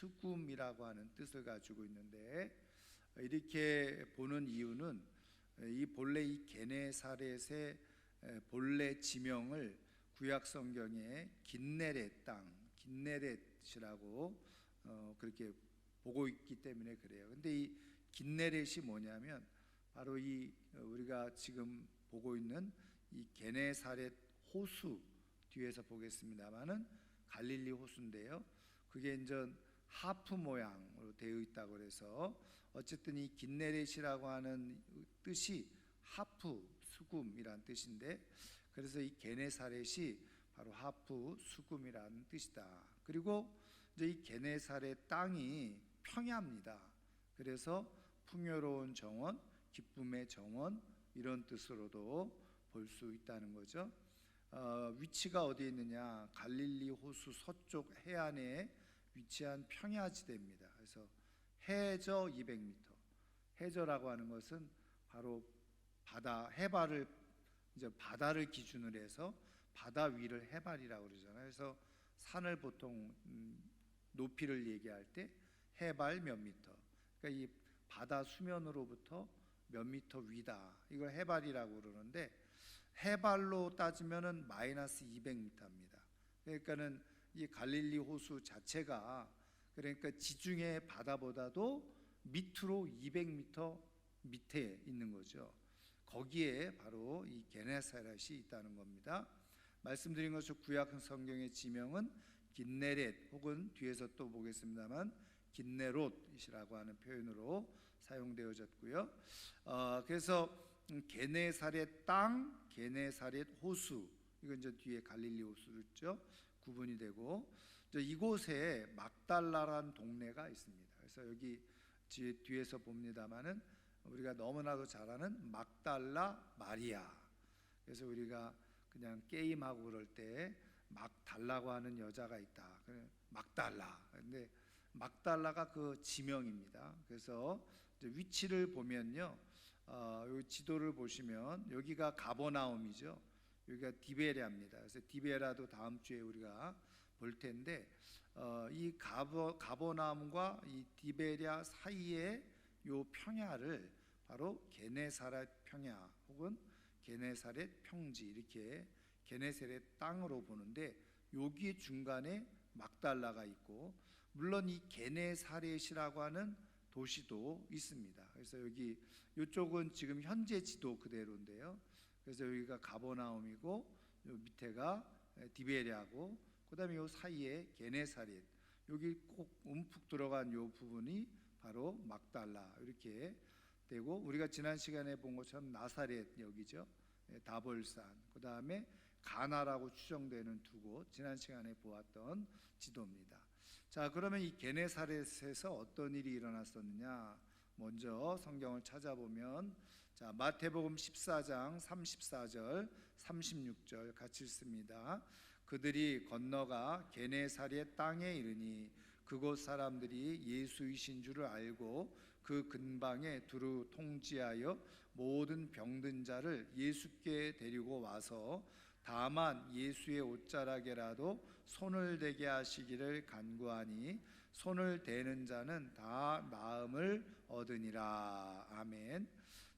수금이라고 하는 뜻을 가지고 있는데, 이렇게 보는 이유는 이 본래 이 게네사렛의 본래 지명을 구약 성경에 긴네렛 땅, 긴네렛이라고 그렇게 보고 있기 때문에 그래요. 근데 이 긴네렛이 뭐냐면 바로 이 우리가 지금 보고 있는 이 게네사렛 호수, 뒤에서 보겠습니다만은 갈릴리 호수인데요. 그게 이제 하프 모양으로 되어 있다고 그래서 어쨌든 이 긴네렛이라고 하는 뜻이 하프, 수금이란 뜻인데, 그래서 이 게네사렛이 바로 하프, 수금이라는 뜻이다. 그리고 이제 이 게네사렛 땅이 평야입니다. 그래서 풍요로운 정원, 기쁨의 정원, 이런 뜻으로도 볼 수 있다는 거죠. 위치가 어디에 있느냐? 갈릴리 호수 서쪽 해안에 위치한 평야지대입니다. 그래서 해저 200m. 해저라고 하는 것은 바로 바다, 해발을 이제 바다를 기준으로 해서 바다 위를 해발이라고 그러잖아요. 그래서 산을 보통 높이를 얘기할 때 해발 몇 미터. 그러니까 이 바다 수면으로부터 몇 미터 위다. 이걸 해발이라고 그러는데, 해발로 따지면은 마이너스 200m입니다. 그러니까는 이 갈릴리 호수 자체가, 그러니까 지중해 바다보다도 밑으로 200m 밑에 있는 거죠. 거기에 바로 이 게네사렛이 있다는 겁니다. 말씀드린 것처럼 구약 성경의 지명은 긴네렛, 혹은 뒤에서 또 보겠습니다만 긴네롯이라고 하는 표현으로 사용되어졌고요. 그래서 게네사렛 땅, 게네사렛 호수, 이건 이제 뒤에 갈릴리 호수죠. 구분이 되고, 이곳에 막달라란 동네가 있습니다. 그래서 여기 뒤에서 봅니다만은 우리가 너무나도 잘 아는 막달라 마리아. 그래서 우리가 그냥 게임하고 그럴 때 막 달라고 하는 여자가 있다. 막달라. 근데 막달라가 그 지명입니다. 그래서 위치를 보면요, 이 지도를 보시면 여기가 가버나움이죠. 여기가 디베랴입니다. 그래서 디베라도 다음 주에 우리가 볼 텐데, 이 가버나움과 이 디베랴 사이의 요 평야를 바로 게네사렛 평야, 혹은 게네사렛 평지, 이렇게 게네사렛 땅으로 보는데, 여기 중간에 막달라가 있고, 물론 이 게네사렛이라고 하는 도시도 있습니다. 그래서 여기 이쪽은 지금 현재 지도 그대로인데요. 그래서 여기가 가버나움이고, 요 밑에가 디베랴고, 그다음에 요 사이에 게네사렛, 여기 꼭 움푹 들어간 요 부분이 바로 막달라, 이렇게 되고, 우리가 지난 시간에 본 것처럼 나사렛 여기죠. 다볼산, 그다음에 가나라고 추정되는 두 곳, 지난 시간에 보았던 지도입니다. 자, 그러면 이 게네사렛에서 어떤 일이 일어났었느냐? 먼저 성경을 찾아보면, 자, 마태복음 14장 34절 36절 같이 읽습니다. 그들이 건너가 게네사렛 땅에 이르니 그곳 사람들이 예수이신 줄을 알고 그 근방에 두루 통지하여 모든 병든 자를 예수께 데리고 와서 다만 예수의 옷자락에라도 손을 대게 하시기를 간구하니 손을 대는 자는 다 나음을 얻으니라. 아멘.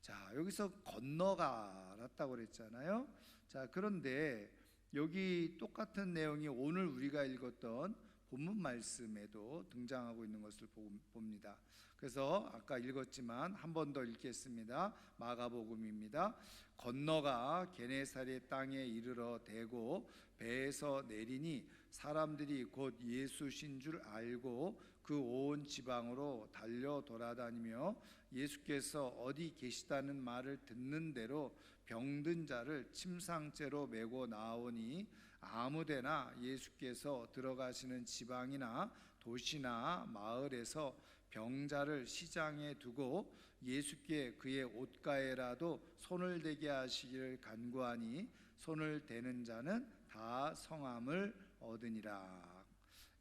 자, 여기서 건너가랐다고 그랬잖아요. 자, 그런데 여기 똑같은 내용이 오늘 우리가 읽었던 본문 말씀에도 등장하고 있는 것을 봅니다. 그래서 아까 읽었지만 한 번 더 읽겠습니다. 마가복음입니다. 건너가 게네사렛 땅에 이르러 대고 배에서 내리니 사람들이 곧 예수신 줄 알고 그 온 지방으로 달려 돌아다니며 예수께서 어디 계시다는 말을 듣는 대로 병든 자를 침상째로 메고 나오니 아무데나 예수께서 들어가시는 지방이나 도시나 마을에서 병자를 시장에 두고 예수께 그의 옷가에라도 손을 대게 하시기를 간구하니 손을 대는 자는 다 성함을 얻으니라.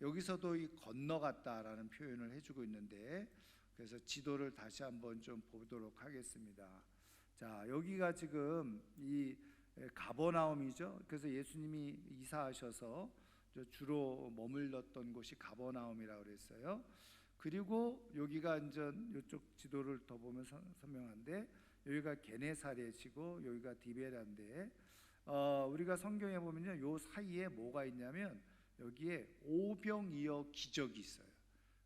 여기서도 이 건너갔다라는 표현을 해주고 있는데, 그래서 지도를 다시 한번 좀 보도록 하겠습니다. 자, 여기가 지금 이 가버나움이죠. 그래서 예수님이 이사하셔서 주로 머물렀던 곳이 가버나움이라고 그랬어요. 그리고 여기가 이제 이쪽 지도를 더 보면 선명한데 여기가 게네사렛이고 여기가 디베라인데 우리가 성경에 보면요, 요 사이에 뭐가 있냐면 여기에 오병이어 기적이 있어요.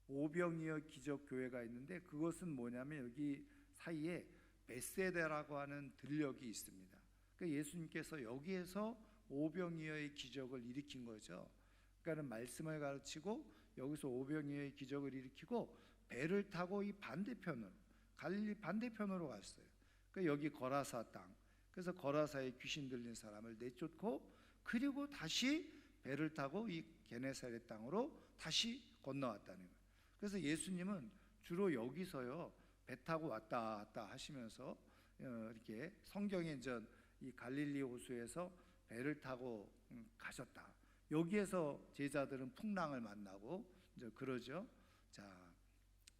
오병이어 기적 교회가 있는데 그것은 뭐냐면 여기 사이에 베세다라고 하는 들녘이 있습니다. 그러니까 예수님께서 여기에서 오병이어의 기적을 일으킨 거죠. 그러니까는 말씀을 가르치고 여기서 오병이어의 기적을 일으키고 배를 타고 이 반대편으로 갈릴리 반대편으로 갔어요. 그러니까 여기 거라사 땅. 그래서 거라사에 귀신 들린 사람을 내쫓고 그리고 다시 배를 타고 이 게네사렛 땅으로 다시 건너왔다는 거예요. 그래서 예수님은 주로 여기서요 배 타고 왔다 갔다 하시면서 이렇게 성경에 이제 이 갈릴리 호수에서 배를 타고 가셨다. 여기에서 제자들은 풍랑을 만나고 이제 그러죠. 자,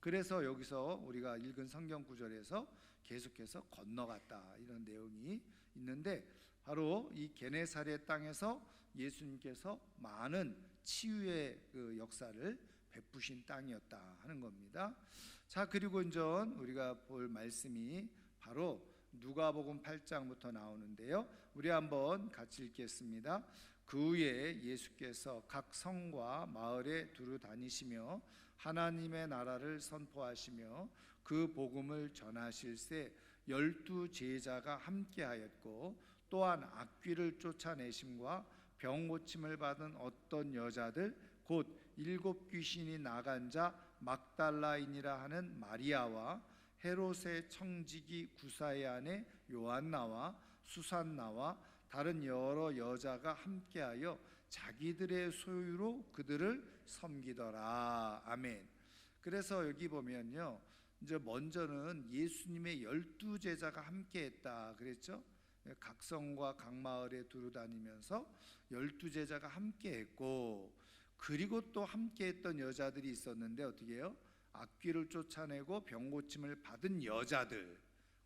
그래서 여기서 우리가 읽은 성경 구절에서 계속해서 건너갔다 이런 내용이 있는데 바로 이 게네사렛 땅에서 예수님께서 많은 치유의 그 역사를 베푸신 땅이었다 하는 겁니다. 자, 그리고 이제 우리가 볼 말씀이 바로 누가복음 8장부터 나오는데요. 우리 한번 같이 읽겠습니다. 그 후에 예수께서 각 성과 마을에 두루 다니시며 하나님의 나라를 선포하시며 그 복음을 전하실새 12 제자가 함께하였고 또한 악귀를 쫓아내심과 병 고침을 받은 어떤 여자들 곧 7 귀신이 나간 자 막달라인이라 하는 마리아와 헤롯의 청지기 구사의 아내 요한나와 수산나와 다른 여러 여자가 함께하여 자기들의 소유로 그들을 섬기더라. 아멘. 그래서 여기 보면요, 이제 먼저는 예수님의 12 제자가 함께했다 그랬죠. 각 성과 각 마을에 두루 다니면서 12 제자가 함께했고 그리고 또 함께했던 여자들이 있었는데 어떻게 해요? 악귀를 쫓아내고 병 고침을 받은 여자들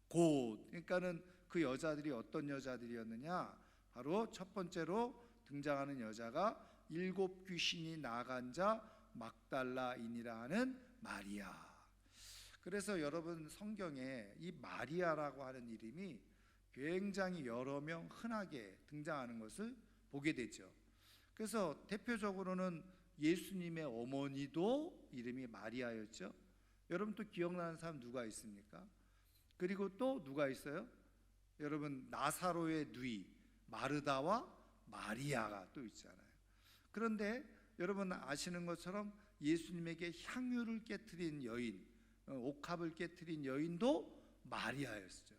곧 그러니까는 그 여자들이 어떤 여자들이었느냐? 바로 첫 번째로 등장하는 여자가 7 귀신이 나간 자 막달라인이라 하는 마리아. 그래서 여러분 성경에 이 마리아라고 하는 이름이 굉장히 여러 명 흔하게 등장하는 것을 보게 되죠. 그래서 대표적으로는 예수님의 어머니도 이름이 마리아였죠. 여러분 또 기억나는 사람 누가 있습니까? 그리고 또 누가 있어요? 여러분 나사로의 누이 마르다와 마리아가 또 있잖아요. 그런데 여러분 아시는 것처럼 예수님에게 향유를 깨트린 여인, 옥합을 깨트린 여인도 마리아였죠.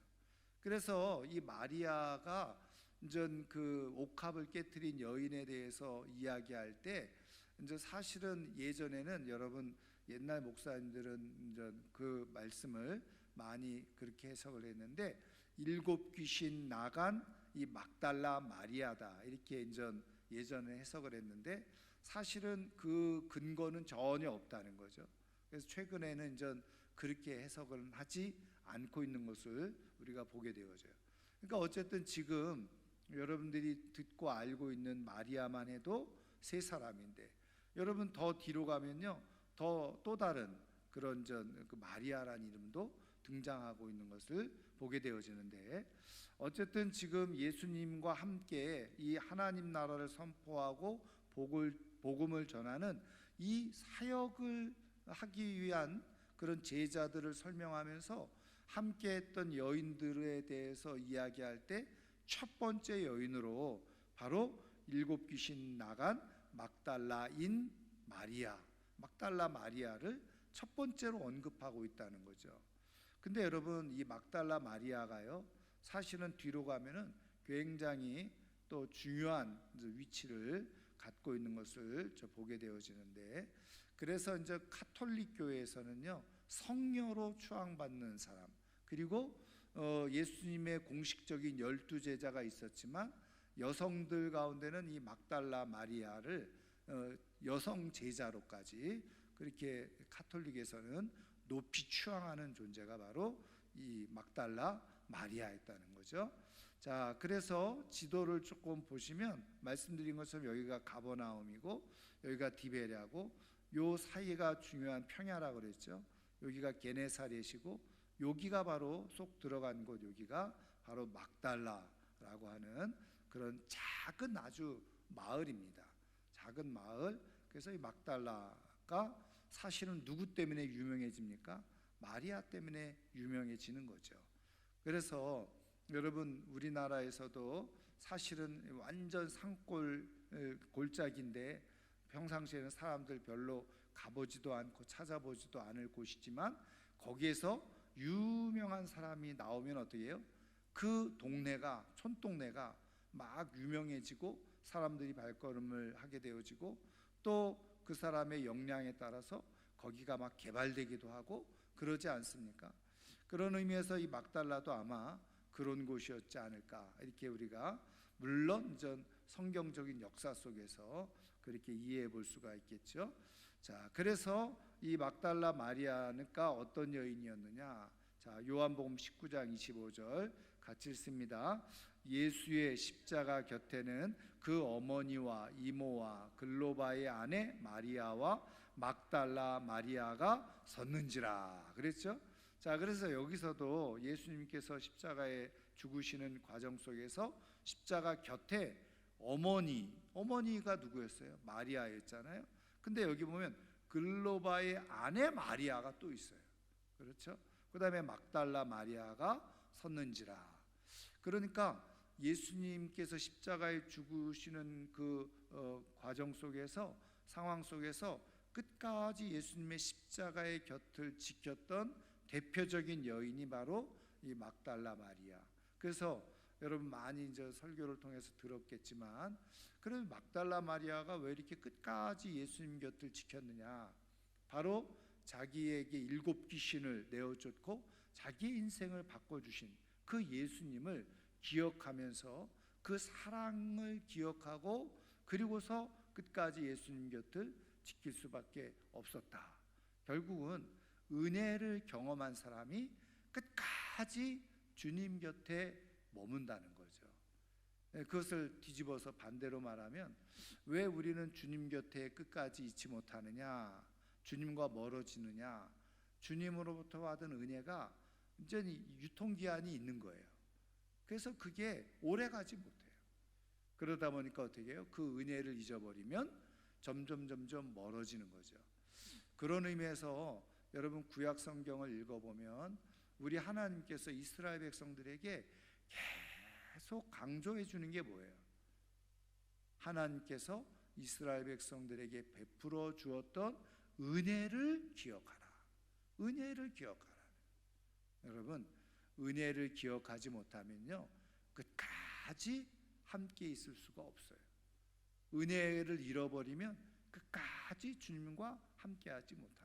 그래서 이 마리아가 이제 그 옥합을 깨트린 여인에 대해서 이야기할 때 이제 사실은 예전에는 여러분 옛날 목사님들은 이제 그 말씀을 많이 그렇게 해석을 했는데 7 귀신 나간 이 막달라 마리아다 이렇게 이제 예전에 해석을 했는데 사실은 그 근거는 전혀 없다는 거죠. 그래서 최근에는 이제 그렇게 해석을 하지 않고 있는 것을 우리가 보게 되어져요. 그러니까 어쨌든 지금 여러분들이 듣고 알고 있는 마리아만 해도 3사람인데 여러분 더 뒤로 가면요 또 다른 그런 그 마리아라는 이름도 등장하고 있는 것을 보게 되어지는데 어쨌든 지금 예수님과 함께 이 하나님 나라를 선포하고 복음을 전하는 이 사역을 하기 위한 그런 제자들을 설명하면서 함께했던 여인들에 대해서 이야기할 때 첫 번째 여인으로 바로 7 귀신 나간 막달라인 마리아, 막달라 마리아를 첫 번째로 언급하고 있다는 거죠. 근데 여러분 이 막달라 마리아가요 사실은 뒤로 가면은 굉장히 또 중요한 위치를 갖고 있는 것을 보게 되어지는데 그래서 이제 카톨릭 교회에서는요 성녀로 추앙받는 사람 그리고 예수님의 공식적인 12 제자가 있었지만 여성들 가운데는 이 막달라 마리아를 여성 제자로까지 그렇게 카톨릭에서는 높이 추앙하는 존재가 바로 이 막달라 마리아였다는 거죠. 자, 그래서 지도를 조금 보시면 말씀드린 것처럼 여기가 가버나움이고 여기가 디베랴고 요 사이가 중요한 평야라고 그랬죠. 여기가 게네사렛이고 여기가 바로 쏙 들어간 곳, 여기가 바로 막달라라고 하는 그런 작은 아주 마을입니다. 작은 마을. 그래서 이 막달라가 사실은 누구 때문에 유명해집니까? 마리아 때문에 유명해지는 거죠. 그래서 여러분, 우리나라에서도 사실은 완전 산골 골짜기인데 평상시에는 사람들 별로 가보지도 않고 찾아보지도 않을 곳이지만 거기에서 유명한 사람이 나오면 어떻게 해요? 그 동네가, 촌동네가 막 유명해지고 사람들이 발걸음을 하게 되어지고 또 그 사람의 역량에 따라서 거기가 막 개발되기도 하고 그러지 않습니까? 그런 의미에서 이 막달라도 아마 그런 곳이었지 않을까, 이렇게 우리가 물론 전 성경적인 역사 속에서 그렇게 이해해 볼 수가 있겠죠. 자, 그래서 이 막달라 마리아가 어떤 여인이었느냐? 자, 요한복음 19장 25절 같이 읽습니다. 예수의 십자가 곁에는 그 어머니와 이모와 글로바의 아내 마리아와 막달라 마리아가 섰는지라 그랬죠. 자, 그래서 여기서도 예수님께서 십자가에 죽으시는 과정 속에서 십자가 곁에 어머니가 누구였어요? 마리아였잖아요. 근데 여기 보면 글로바의 아내 마리아가 또 있어요. 그렇죠? 그 다음에 막달라 마리아가 섰는지라. 그러니까 예수님께서 십자가에 죽으시는 그 과정 속에서, 상황 속에서 끝까지 예수님의 십자가의 곁을 지켰던 대표적인 여인이 바로 이 막달라 마리아. 그래서 여러분 많이 이제 설교를 통해서 들었겠지만, 그럼 막달라 마리아가 왜 이렇게 끝까지 예수님 곁을 지켰느냐? 바로 자기에게 7 귀신을 내어줬고 자기의 인생을 바꿔주신 그 예수님을 기억하면서 그 사랑을 기억하고 그리고서 끝까지 예수님 곁을 지킬 수밖에 없었다. 결국은 은혜를 경험한 사람이 끝까지 주님 곁에 머문다는 거죠. 그것을 뒤집어서 반대로 말하면, 왜 우리는 주님 곁에 끝까지 있지 못하느냐? 주님과 멀어지느냐? 주님으로부터 받은 은혜가 완전히 유통기한이 있는 거예요. 그래서 그게 오래가지 못해요. 그러다 보니까 어떻게 해요? 그 은혜를 잊어버리면 점점 멀어지는 거죠. 그런 의미에서 여러분, 구약 성경을 읽어보면 우리 하나님께서 이스라엘 백성들에게 계속 강조해 주는 게 뭐예요? 하나님께서 이스라엘 백성들에게 베풀어 주었던 은혜를 기억하라. 은혜를 기억하라. 여러분, 은혜를 기억하지 못하면요, 끝까지 함께 있을 수가 없어요. 은혜를 잃어버리면 끝까지 주님과 함께하지 못합니다.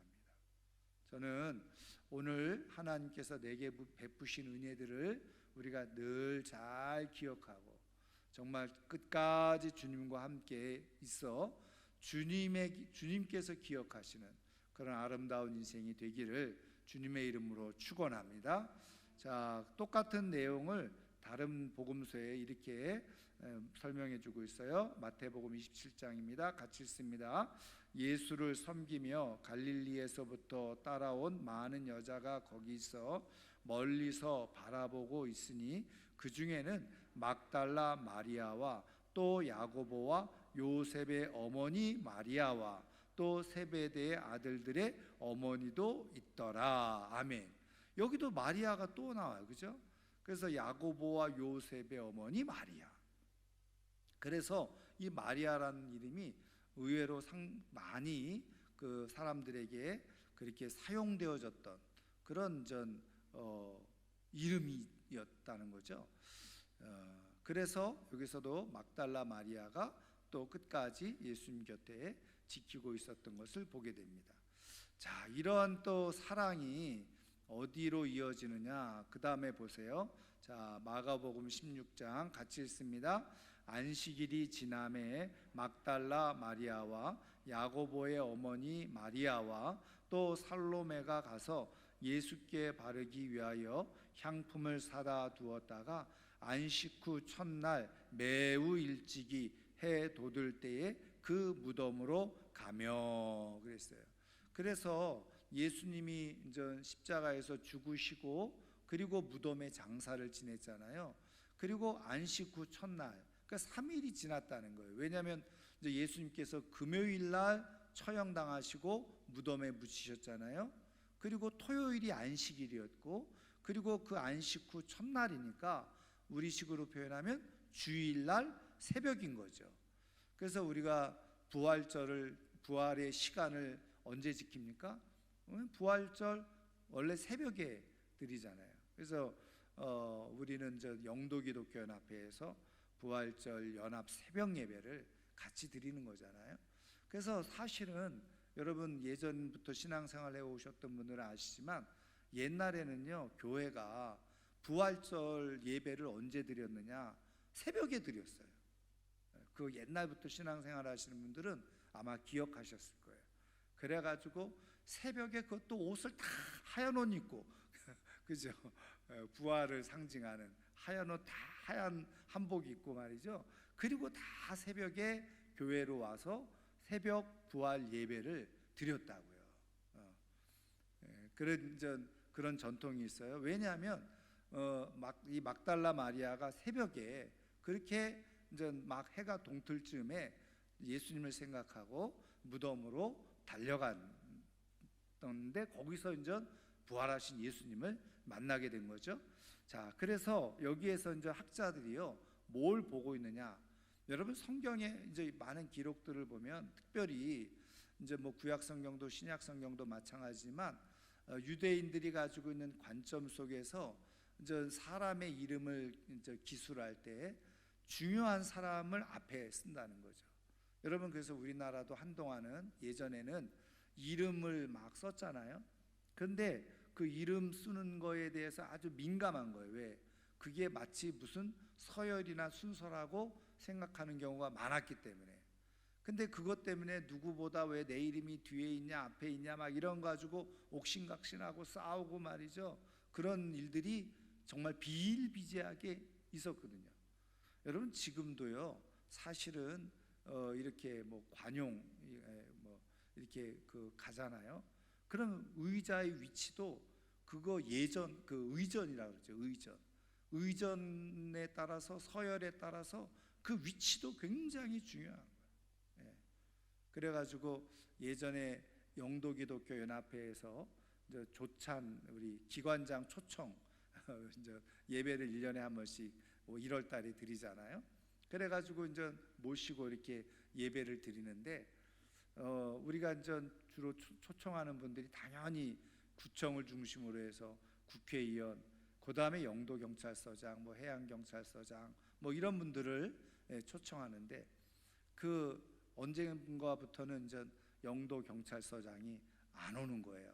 저는 오늘 하나님께서 내게 베푸신 은혜들을 우리가 늘 잘 기억하고 정말 끝까지 주님과 함께 있어 주님께서 기억하시는 그런 아름다운 인생이 되기를 주님의 이름으로 축원합니다. 자, 똑같은 내용을 다른 복음서에 이렇게 설명해 주고 있어요. 마태복음 27장입니다. 같이 읽습니다. 예수를 섬기며 갈릴리에서부터 따라온 많은 여자가 거기 있어 멀리서 바라보고 있으니 그 중에는 막달라 마리아와 또 야고보와 요셉의 어머니 마리아와 또 세베대의 아들들의 어머니도 있더라. 아멘. 여기도 마리아가 또 나와요. 그죠? 그래서 야고보와 요셉의 어머니 마리아. 그래서 이 마리아라는 이름이 의외로 많이 그 사람들에게 그렇게 사용되어졌던 그런 이름이었다는 거죠. 그래서 여기서도 막달라 마리아가 또 끝까지 예수님 곁에 지키고 있었던 것을 보게 됩니다. 자, 이러한 또 사랑이 어디로 이어지느냐? 그 다음에 보세요. 자, 마가복음 16장 같이 읽습니다. 안식일이 지남에 막달라 마리아와 야고보의 어머니 마리아와 또 살로메가 가서 예수께 바르기 위하여 향품을 사다 두었다가 안식 후 첫날 매우 일찍이 해 돋을 때에 그 무덤으로 가며 그랬어요. 그래서 예수님이 이제 십자가에서 죽으시고 그리고 무덤에 장사를 지냈잖아요. 그리고 안식 후 첫날, 그러니까 3일이 지났다는 거예요. 왜냐하면 이제 예수님께서 금요일 날 처형당하시고 무덤에 묻히셨잖아요. 그리고 토요일이 안식일이었고, 그리고 그 안식 후 첫날이니까 우리식으로 표현하면 주일날 새벽인 거죠. 그래서 우리가 부활의 시간을 언제 지킵니까? 부활절 원래 새벽에 드리잖아요. 그래서 우리는 저 영도기독교연합회에서 부활절 연합 새벽 예배를 같이 드리는 거잖아요. 그래서 사실은 여러분 예전부터 신앙생활 해오셨던 분들은 아시지만 옛날에는요 교회가 부활절 예배를 언제 드렸느냐? 새벽에 드렸어요. 그 옛날부터 신앙생활 하시는 분들은 아마 기억하셨을 거예요. 그래가지고 새벽에 그것도 옷을 다 하얀 옷 입고 그죠? 부활을 상징하는 하얀 옷, 다 하얀 한복 입고 말이죠. 그리고 다 새벽에 교회로 와서 새벽 부활 예배를 드렸다고요. 그런 전통이 있어요. 왜냐하면 이 막달라 마리아가 새벽에 그렇게 이제 막 해가 동틀 즈음에 예수님을 생각하고 무덤으로 달려갔는데 거기서 이제 부활하신 예수님을 만나게 된 거죠. 자, 그래서 여기에서 이제 학자들이요 뭘 보고 있느냐? 여러분 성경에 이제 많은 기록들을 보면 특별히 이제 뭐 구약 성경도 신약 성경도 마찬가지지만 유대인들이 가지고 있는 관점 속에서 이제 사람의 이름을 이제 기술할 때 중요한 사람을 앞에 쓴다는 거죠. 여러분 그래서 우리나라도 한동안은 예전에는 이름을 막 썼잖아요. 그런데 그 이름 쓰는 거에 대해서 아주 민감한 거예요. 왜? 그게 마치 무슨 서열이나 순서라고 생각하는 경우가 많았기 때문에. 근데 그것 때문에 누구보다 왜 내 이름이 뒤에 있냐 앞에 있냐 막 이런 거 가지고 옥신각신하고 싸우고 말이죠. 그런 일들이 정말 비일비재하게 있었거든요. 여러분 지금도요 사실은 이렇게 뭐 관용 뭐 이렇게 그 가잖아요. 그럼 의자의 위치도 그거 예전 그 의전이라고 그러죠. 의전에 따라서 서열에 따라서 그 위치도 굉장히 중요한 거예요. 그래가지고 예전에 영도기독교 연합회에서 이제 조찬 우리 기관장 초청 이제 예배를 1년에 한 번씩 1월 달에 드리잖아요. 그래가지고 이제 모시고 이렇게 예배를 드리는데 우리가 이제 주로 초청하는 분들이 당연히 구청을 중심으로 해서 국회의원, 그 다음에 영도경찰서장, 뭐 해양경찰서장, 뭐 이런 분들을 초청하는데 그 언젠가부터는 이제 영도경찰서장이 안 오는 거예요.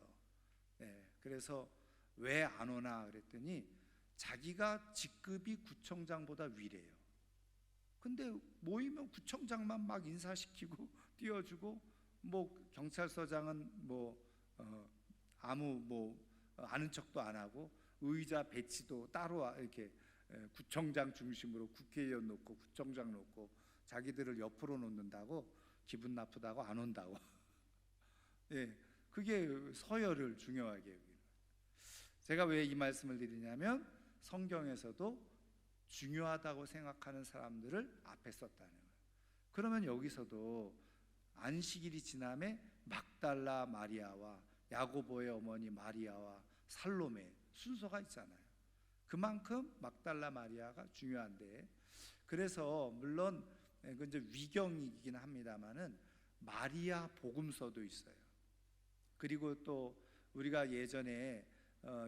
그래서 왜 안 오나 그랬더니 자기가 직급이 구청장보다 위래요. 근데 모이면 구청장만 막 인사시키고 띄워주고 뭐 경찰서장은 뭐 아무 뭐 아는 척도 안 하고 의자 배치도 따로 이렇게 구청장 중심으로 국회의원 놓고 구청장 놓고 자기들을 옆으로 놓는다고 기분 나쁘다고 안 온다고. 그게 서열을 중요하게 여기는. 제가 왜 이 말씀을 드리냐면 성경에서도 중요하다고 생각하는 사람들을 앞에 썼다는 거예요. 그러면 여기서도 안식일이 지남에 막달라 마리아와 야고보의 어머니 마리아와 살로메 순서가 있잖아요. 그만큼 막달라 마리아가 중요한데, 그래서 물론 그건 이제 위경이긴 합니다만은 마리아 복음서도 있어요. 그리고 또 우리가 예전에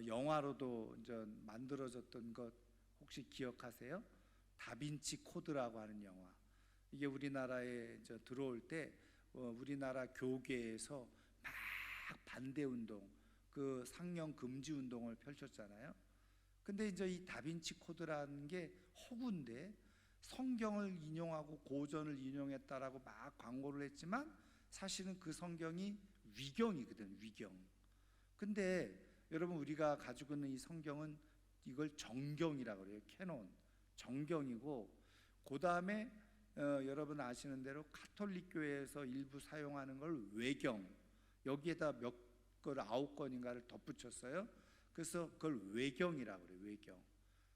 영화로도 이제 만들어졌던 것 혹시 기억하세요? 다빈치 코드라고 하는 영화. 이게 우리나라에 이제 들어올 때 우리나라 교계에서 막 반대 운동, 그 상영 금지 운동을 펼쳤잖아요. 근데 이제 이 다빈치 코드라는 게 허구인데 성경을 인용하고 고전을 인용했다라고 막 광고를 했지만 사실은 그 성경이 위경이거든, 위경. 근데 여러분 우리가 가지고 있는 이 성경은 이걸 정경이라고 그래요. 캐논, 정경이고, 그 다음에 여러분 아시는 대로 가톨릭 교회에서 일부 사용하는 걸 외경, 여기에다 몇 걸 9권인가를 덧붙였어요. 그래서 그걸 외경이라고 그래요. 외경.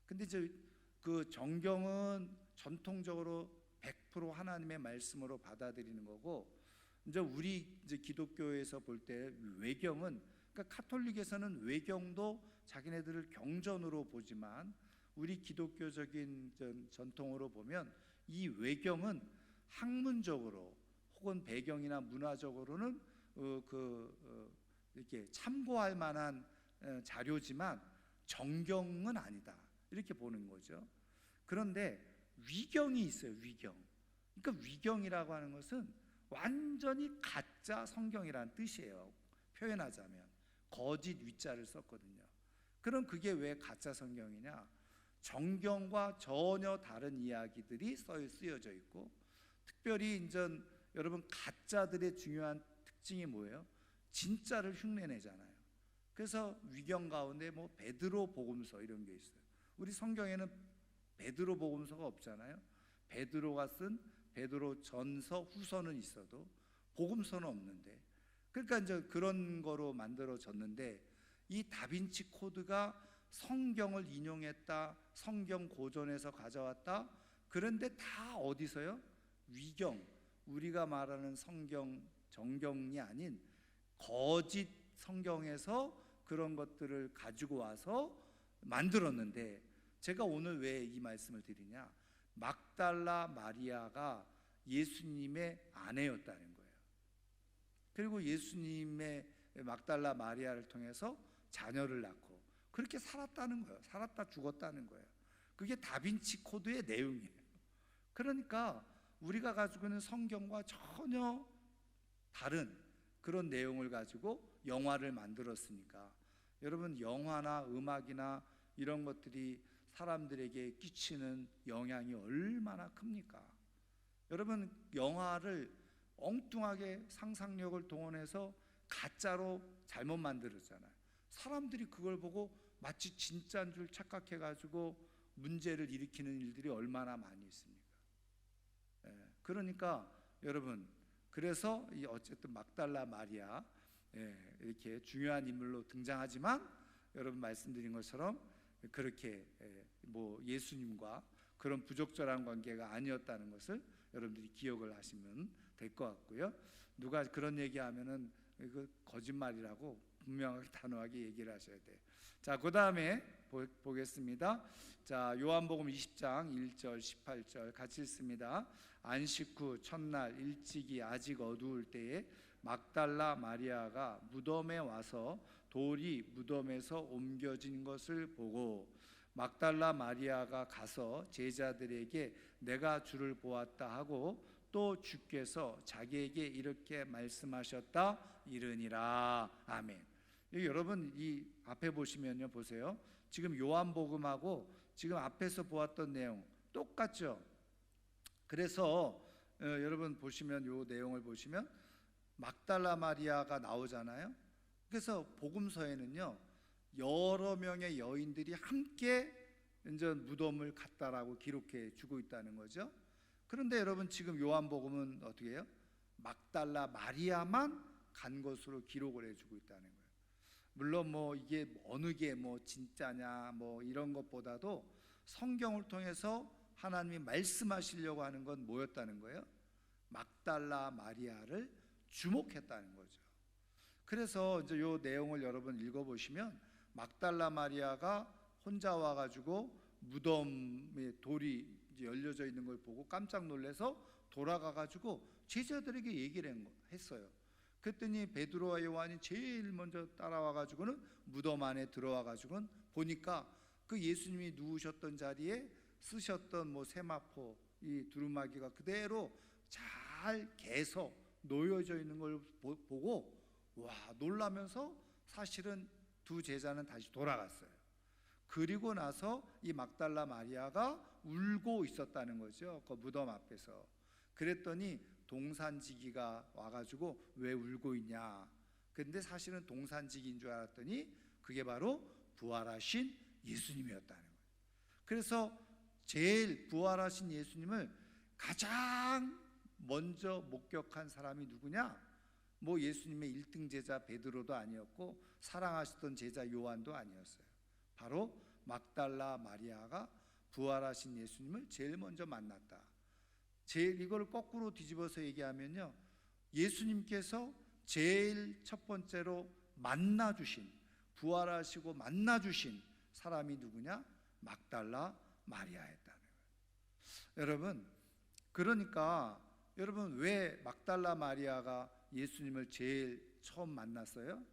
근데 이제 그 정경은 전통적으로 100% 하나님의 말씀으로 받아들이는 거고, 이제 우리 이제 기독교에서 볼 때 외경은, 그러니까 가톨릭에서는 외경도 자기네들을 경전으로 보지만 우리 기독교적인 전통으로 보면 이 외경은 학문적으로 혹은 배경이나 문화적으로는 이렇게 참고할 만한 자료지만 정경은 아니다, 이렇게 보는 거죠. 그런데 위경이 있어요. 위경. 그러니까 위경이라고 하는 것은 완전히 가짜 성경이라는 뜻이에요. 표현하자면 거짓 위자를 썼거든요. 그럼 그게 왜 가짜 성경이냐? 정경과 전혀 다른 이야기들이 쓰여져 있고, 특별히 이제 여러분 가짜들의 중요한 특징이 뭐예요? 진짜를 흉내내잖아요. 그래서 위경 가운데 뭐 베드로 복음서 이런 게 있어요. 우리 성경에는 베드로 복음서가 없잖아요. 베드로가 쓴 베드로 전서 후서는 있어도 복음서는 없는데, 그러니까 이제 그런 거로 만들어졌는데, 이 다빈치 코드가 성경을 인용했다, 성경 고전에서 가져왔다. 그런데 다 어디서요? 위경, 우리가 말하는 성경 정경이 아닌 거짓 성경에서 그런 것들을 가지고 와서 만들었는데, 제가 오늘 왜 이 말씀을 드리냐? 막달라 마리아가 예수님의 아내였다는 거예요. 그리고 예수님의 막달라 마리아를 통해서 자녀를 낳고 그렇게 살았다는 거예요. 살았다 죽었다는 거예요. 그게 다빈치 코드의 내용이에요. 그러니까 우리가 가지고 있는 성경과 전혀 다른 그런 내용을 가지고 영화를 만들었으니까, 여러분 영화나 음악이나 이런 것들이 사람들에게 끼치는 영향이 얼마나 큽니까? 여러분 영화를 엉뚱하게 상상력을 동원해서 가짜로 잘못 만들었잖아요. 사람들이 그걸 보고 마치 진짜인 줄 착각해가지고 문제를 일으키는 일들이 얼마나 많이 있습니까? 그러니까 여러분, 그래서 이 어쨌든 막달라 마리아, 이렇게 중요한 인물로 등장하지만 여러분 말씀드린 것처럼 그렇게 뭐 예수님과 그런 부적절한 관계가 아니었다는 것을 여러분들이 기억을 하시면 될 것 같고요. 누가 그런 얘기하면은 그 거짓말이라고 분명하게 단호하게 얘기를 하셔야 돼요. 자, 그 다음에 보겠습니다. 자, 요한복음 20장 1절 18절 같이 읽습니다. 안식 후 첫날 일찍이 아직 어두울 때에 막달라 마리아가 무덤에 와서 돌이 무덤에서 옮겨진 것을 보고, 막달라 마리아가 가서 제자들에게 내가 주를 보았다 하고, 또 주께서 자기에게 이렇게 말씀하셨다 이르니라. 아멘. 여러분 이 앞에 보시면요, 보세요. 지금 요한복음하고 지금 앞에서 보았던 내용 똑같죠. 그래서 여러분 보시면, 요 내용을 보시면 막달라 마리아가 나오잖아요. 그래서 복음서에는요 여러 명의 여인들이 함께 이제 무덤을 갔다라고 기록해 주고 있다는 거죠. 그런데 여러분 지금 요한복음은 어떻게 해요? 막달라 마리아만 간 것으로 기록을 해주고 있다는 거예요. 물론 뭐 이게 어느 게 뭐 진짜냐 뭐 이런 것보다도 성경을 통해서 하나님이 말씀하시려고 하는 건 뭐였다는 거예요? 막달라 마리아를 주목했다는 거죠. 그래서 이제 요 내용을 여러분 읽어보시면, 막달라 마리아가 혼자 와가지고 무덤에 돌이 열려져 있는 걸 보고 깜짝 놀라서 돌아가가지고 제자들에게 얘기를 했어요. 그랬더니 베드로와 요한이 제일 먼저 따라와가지고는 무덤 안에 들어와가지고는 보니까 그 예수님이 누우셨던 자리에 쓰셨던 뭐 세마포, 이 두루마기가 그대로 잘 개서 놓여져 있는 걸 보고 와 놀라면서 사실은 두 제자는 다시 돌아갔어요. 그리고 나서 이 막달라 마리아가 울고 있었다는 거죠. 그 무덤 앞에서. 그랬더니 동산지기가 와가지고 왜 울고 있냐. 근데 사실은 동산지기인 줄 알았더니 그게 바로 부활하신 예수님이었다는 거예요. 그래서 제일 부활하신 예수님을 가장 먼저 목격한 사람이 누구냐? 뭐 예수님의 1등 제자 베드로도 아니었고 사랑하시던 제자 요한도 아니었어요. 바로 막달라 마리아가 부활하신 예수님을 제일 먼저 만났다. 이걸 거꾸로 뒤집어서 얘기하면요, 예수님께서 제일 첫 번째로 만나주신, 부활하시고 만나주신 사람이 누구냐? 막달라 마리아였다는 거예요. 여러분, 그러니까 여러분, 왜 막달라 마리아가 예수님을 제일 처음 만났어요?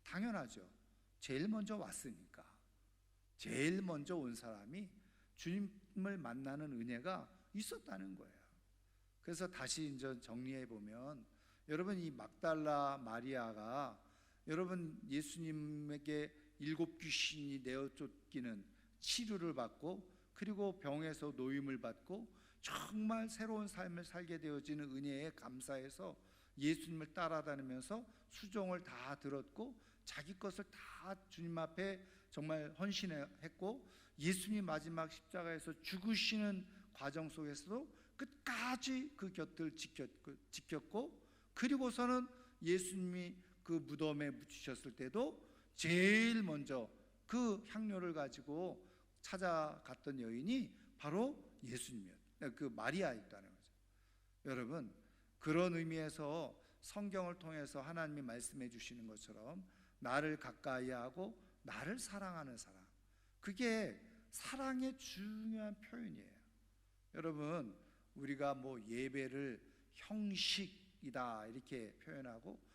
당연하죠. 제일 먼저 왔으니까. 제일 먼저 온 사람이 주님을 만나는 은혜가 있었다는 거예요. 그래서 다시 이제 정리해 보면, 여러분, 이 막달라 마리아가 여러분 예수님에게 7 귀신이 내어 쫓기는 치료를 받고, 그리고 병에서 노임을 받고 정말 새로운 삶을 살게 되어지는 은혜에 감사해서 예수님을 따라다니면서 수종을 다 들었고 자기 것을 다 주님 앞에 정말 헌신했고, 예수님이 마지막 십자가에서 죽으시는 과정 속에서도 끝까지 그 곁을 지켰고, 그리고서는 예수님이 그 무덤에 묻히셨을 때도 제일 먼저 그 향료를 가지고 찾아갔던 여인이 바로 그 마리아였다는 거죠. 여러분, 그런 의미에서 성경을 통해서 하나님이 말씀해 주시는 것처럼 나를 가까이 하고 나를 사랑하는 사람, 그게 사랑의 중요한 표현이에요. 여러분, 우리가 뭐 예배를 형식이다 이렇게 표현하고 꼭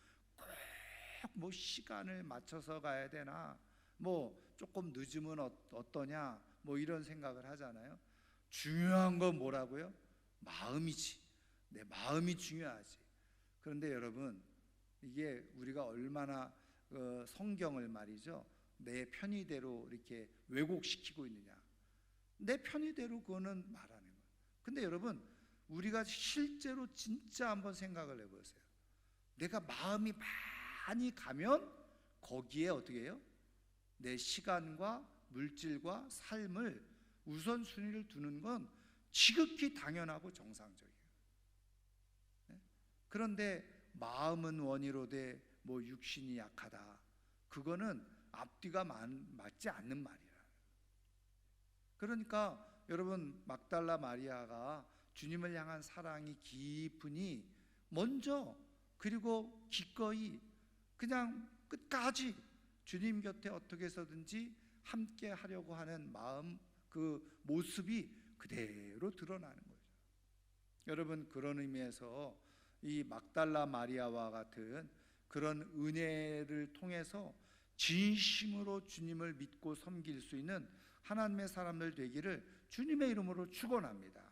뭐 시간을 맞춰서 가야 되나, 뭐 조금 늦으면 어떠냐, 뭐 이런 생각을 하잖아요. 중요한 건 뭐라고요? 마음이지. 내 마음이 중요하지. 그런데 여러분, 이게 우리가 얼마나 성경을 말이죠, 내 편의대로 이렇게 왜곡시키고 있느냐. 내 편의대로 그거는 말하는 거예요. 근데 여러분, 우리가 실제로 진짜 한번 생각을 해보세요. 내가 마음이 많이 가면 거기에 어떻게 해요? 내 시간과 물질과 삶을 우선순위를 두는 건 지극히 당연하고 정상적이에요. 그런데 마음은 원이로되 뭐 육신이 약하다, 그거는 앞뒤가 맞지 않는 말이라. 그러니까 여러분, 막달라 마리아가 주님을 향한 사랑이 깊으니 먼저, 그리고 기꺼이 그냥 끝까지 주님 곁에 어떻게 해서든지 함께 하려고 하는 마음, 그 모습이 그대로 드러나는 거죠. 여러분, 그런 의미에서 이 막달라 마리아와 같은 그런 은혜를 통해서 진심으로 주님을 믿고 섬길 수 있는 하나님의 사람들 되기를 주님의 이름으로 축원합니다.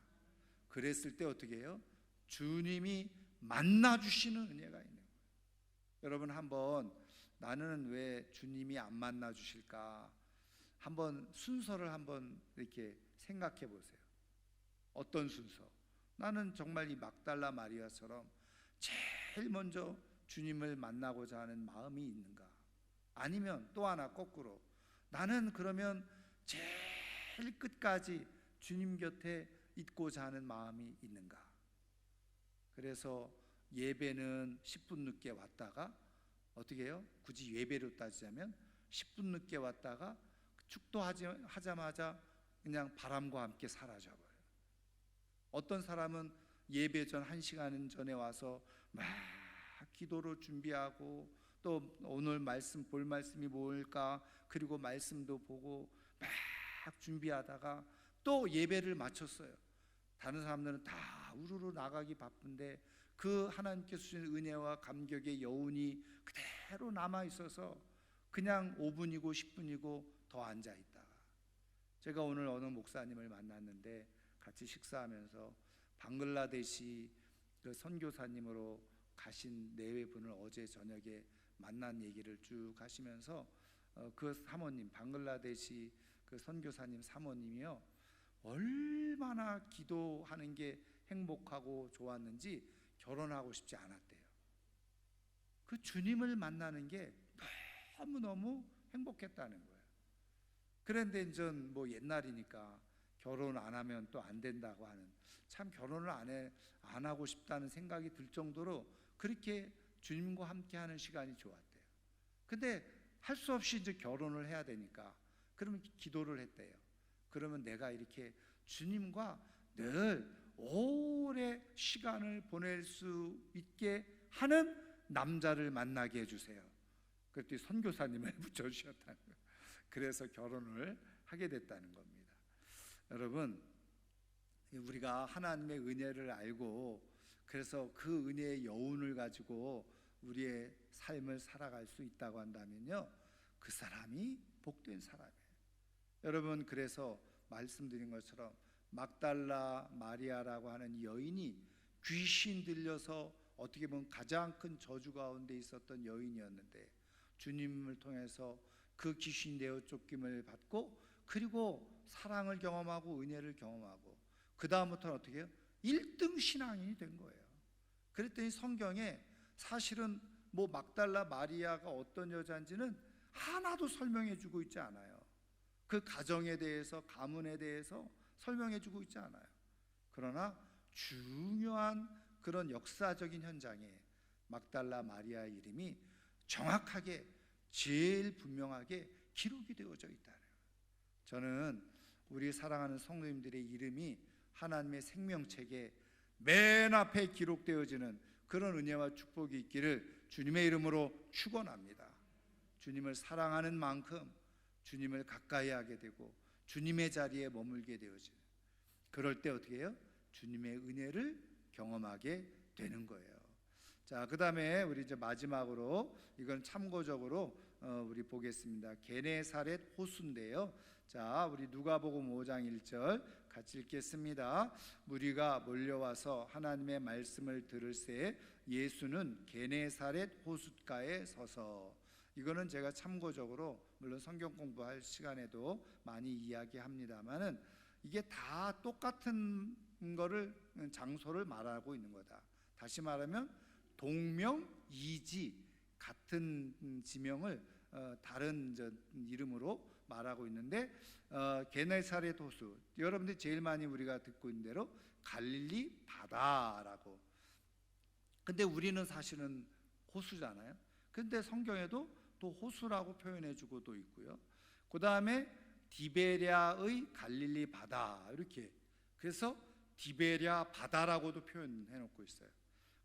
그랬을 때 어떻게 해요? 주님이 만나주시는 은혜가 있는 거예요. 여러분, 한번 나는 왜 주님이 안 만나주실까, 한번 순서를 한번 이렇게 생각해 보세요. 어떤 순서? 나는 정말 이 막달라 마리아처럼 제일 먼저 주님을 만나고자 하는 마음이 있는가? 아니면 또 하나 거꾸로, 나는 그러면 제일 끝까지 주님 곁에 있고자 하는 마음이 있는가? 그래서 예배는 10분 늦게 왔다가 어떻게 해요? 굳이 예배로 따지자면 10분 늦게 왔다가 축도하자마자 그냥 바람과 함께 사라져버려요. 어떤 사람은 예배 전 1시간 전에 와서 막 기도로 준비하고, 또 오늘 볼 말씀이 뭘까, 그리고 말씀도 보고 막 준비하다가 또 예배를 마쳤어요. 다른 사람들은 다 우르르 나가기 바쁜데 그 하나님께서 주신 은혜와 감격의 여운이 그대로 남아있어서 그냥 5분이고 10분이고 더 앉아있다가, 제가 오늘 어느 목사님을 만났는데 같이 식사하면서 방글라데시 그 선교사님으로 가신 4분을 어제 저녁에 만난 얘기를 쭉 하시면서 그 사모님, 방글라데시 그 선교사님 사모님이요, 얼마나 기도하는 게 행복하고 좋았는지 결혼하고 싶지 않았대요. 그 주님을 만나는 게 너무너무 행복했다는 거예요. 그런데 이제 뭐 옛날이니까 결혼 안 하면 또 안 된다고 하는, 참 결혼을 안 하고 싶다는 생각이 들 정도로 그렇게 주님과 함께하는 시간이 좋았대요. 근데 할 수 없이 이제 결혼을 해야 되니까 그러면 기도를 했대요. 그러면 내가 이렇게 주님과 늘 오래 시간을 보낼 수 있게 하는 남자를 만나게 해주세요. 그랬더니 선교사님을 붙여주셨다는 거예요. 그래서 결혼을 하게 됐다는 겁니다. 여러분, 우리가 하나님의 은혜를 알고 그래서 그 은혜의 여운을 가지고 우리의 삶을 살아갈 수 있다고 한다면요, 그 사람이 복된 사람이에요. 여러분, 그래서 말씀드린 것처럼 막달라 마리아라고 하는 여인이 귀신 들려서 어떻게 보면 가장 큰 저주 가운데 있었던 여인이었는데 주님을 통해서 그 귀신 내어 쫓김을 받고 그리고 사랑을 경험하고 은혜를 경험하고 그 다음부터는 어떻게 해요? 1등 신앙인이 된 거예요. 그랬더니 성경에 사실은 뭐 막달라 마리아가 어떤 여자인지는 하나도 설명해 주고 있지 않아요. 그 가정에 대해서, 가문에 대해서 설명해 주고 있지 않아요. 그러나 중요한 그런 역사적인 현장에 막달라 마리아의 이름이 정확하게 제일 분명하게 기록이 되어져 있다는 거예요. 저는 우리 사랑하는 성도님들의 이름이 하나님의 생명책에 맨 앞에 기록되어지는 그런 은혜와 축복이 있기를 주님의 이름으로 축원합니다. 주님을 사랑하는 만큼 주님을 가까이 하게 되고 주님의 자리에 머물게 되어지는, 그럴 때 어떻게 해요? 주님의 은혜를 경험하게 되는 거예요. 자, 그 다음에 우리 이제 마지막으로 이건 참고적으로 우리 보겠습니다. 게네사렛 호수인데요. 자, 우리 누가복음 5장 1절 같이 읽겠습니다. 무리가 몰려와서 하나님의 말씀을 들을새 예수는 게네사렛 호숫가에 서서, 이거는 제가 참고적으로 물론 성경 공부할 시간에도 많이 이야기합니다만은 이게 다 똑같은 거를, 장소를 말하고 있는 거다. 다시 말하면 동명이지, 같은 지명을 다른 이름으로 말하고 있는데 게네사렛 호수, 여러분들이 제일 많이 우리가 듣고 있는 대로 갈릴리 바다라고. 근데 우리는 사실은 호수잖아요. 근데 성경에도 또 호수라고 표현해주고 또 있고요. 그 다음에 디베랴의 갈릴리 바다, 이렇게, 그래서 디베랴 바다라고도 표현해놓고 있어요.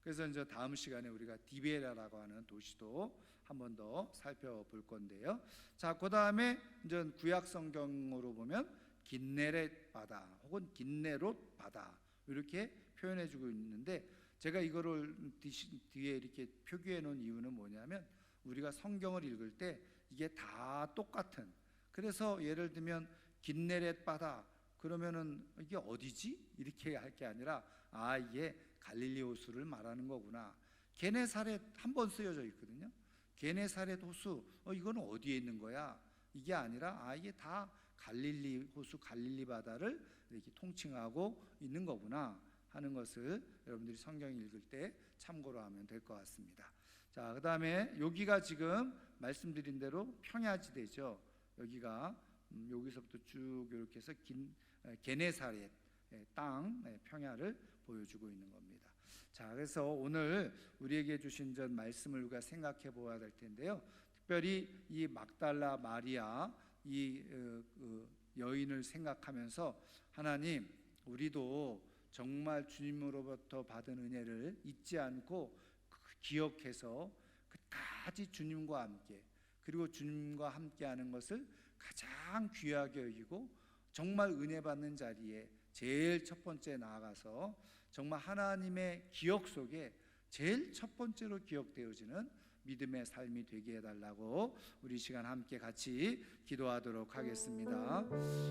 그래서 이제 다음 시간에 우리가 디베랴라고 하는 도시도 한 번 더 살펴볼 건데요. 자, 그 다음에 이제 구약 성경으로 보면 긴네렛 바다 혹은 긴네롯 바다 이렇게 표현해주고 있는데, 제가 이거를 뒤에 이렇게 표기해 놓은 이유는 뭐냐면 우리가 성경을 읽을 때 이게 다 똑같은, 그래서 예를 들면 긴네렛 바다 그러면은 이게 어디지? 이렇게 할 게 아니라 이게 갈릴리 호수를 말하는 거구나. 게네사렛 한 번 쓰여져 있거든요. 게네사렛 호수, 이거는 어디에 있는 거야? 이게 아니라 이게 다 갈릴리 호수, 갈릴리 바다를 이렇게 통칭하고 있는 거구나 하는 것을 여러분들이 성경 읽을 때 참고로 하면 될 것 같습니다. 자, 그 다음에 여기가 지금 말씀드린 대로 평야지대죠. 여기가 여기서부터 쭉 이렇게 해서 게네사렛 땅 평야를 보여주고 있는 겁니다. 자, 그래서 오늘 우리에게 주신 전 말씀을 우리가 생각해 보아야 될 텐데요. 특별히 이 막달라 마리아 이 여인을 생각하면서 하나님, 우리도 정말 주님으로부터 받은 은혜를 잊지 않고 기억해서 끝까지 주님과 함께, 그리고 주님과 함께하는 것을 가장 귀하게 여기고 정말 은혜 받는 자리에 제일 첫 번째 나아가서 정말 하나님의 기억 속에 제일 첫 번째로 기억되어지는 믿음의 삶이 되게 해달라고 우리 시간 함께 같이 기도하도록 하겠습니다.